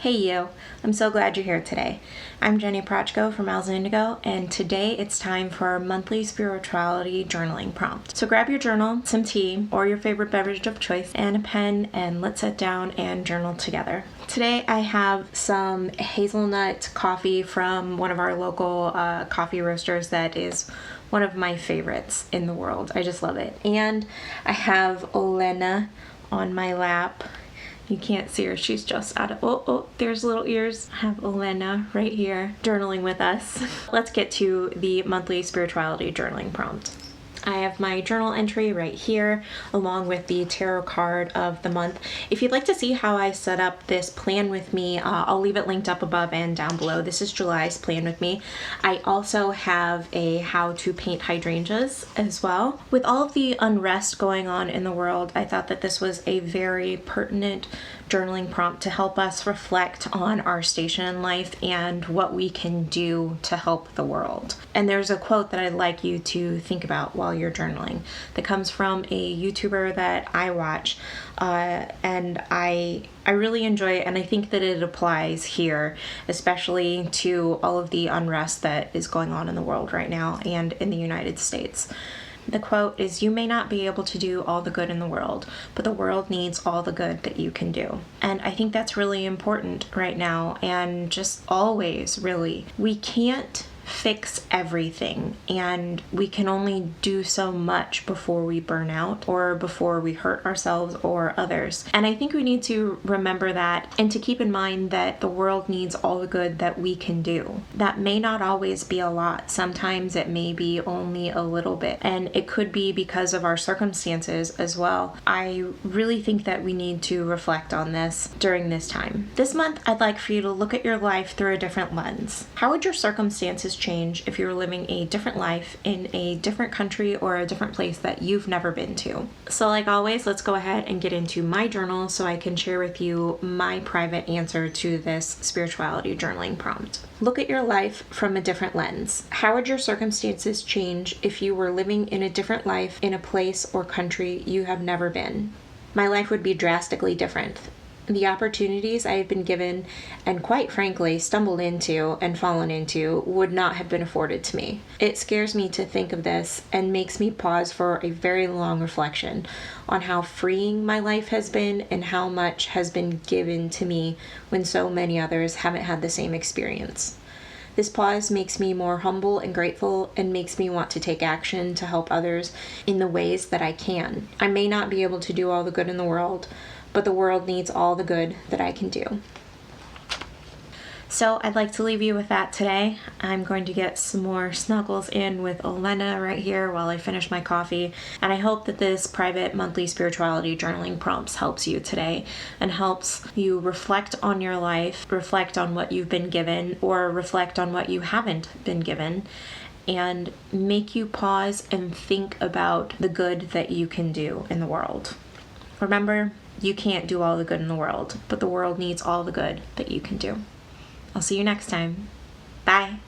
Hey you, I'm so glad you're here today. I'm Jenny Prochko from Owls&Indigo, and today it's time for our monthly spirituality journaling prompt. So grab your journal, some tea, or your favorite beverage of choice, and a pen, and let's sit down and journal together. Today I have some hazelnut coffee from one of our local coffee roasters that is one of my favorites in the world. I just love it. And I have Olena on my lap. You can't see her, she's just out of, oh, there's little ears. I have Olena right here journaling with us. Let's get to the monthly spirituality journaling prompt. I have my journal entry right here along with the tarot card of the month. If you'd like to see how I set up this plan with me, I'll leave it linked up above and down below. This is July's plan with me. I also have a how to paint hydrangeas as well. With all of the unrest going on in the world, I thought that this was a very pertinent journaling prompt to help us reflect on our station in life and what we can do to help the world. And there's a quote that I'd like you to think about while you're journaling that comes from a YouTuber that I watch, and I really enjoy it, and I think that it applies here, especially to all of the unrest that is going on in the world right now and in the United States. The quote is, "You may not be able to do all the good in the world, but the world needs all the good that you can do." And I think that's really important right now, and just always, really. We can't fix everything, and we can only do so much before we burn out or before we hurt ourselves or others. And I think we need to remember that and to keep in mind that the world needs all the good that we can do. That may not always be a lot. Sometimes it may be only a little bit, and it could be because of our circumstances as well. I really think that we need to reflect on this during this time. This month, I'd like for you to look at your life through a different lens. How would your circumstances change if you were living a different life in a different country or a different place that you've never been to? So like always, let's go ahead and get into my journal so I can share with you my private answer to this spirituality journaling prompt. Look at your life from a different lens. How would your circumstances change if you were living in a different life in a place or country you have never been? My life would be drastically different. The opportunities I have been given and quite frankly stumbled into and fallen into would not have been afforded to me. It scares me to think of this and makes me pause for a very long reflection on how freeing my life has been and how much has been given to me when so many others haven't had the same experience. This pause makes me more humble and grateful and makes me want to take action to help others in the ways that I can. I may not be able to do all the good in the world, but the world needs all the good that I can do. So I'd like to leave you with that today. I'm going to get some more snuggles in with Olena right here while I finish my coffee. And I hope that this private monthly spirituality journaling prompts helps you today and helps you reflect on your life, reflect on what you've been given, or reflect on what you haven't been given, and make you pause and think about the good that you can do in the world. Remember, you can't do all the good in the world, but the world needs all the good that you can do. I'll see you next time. Bye.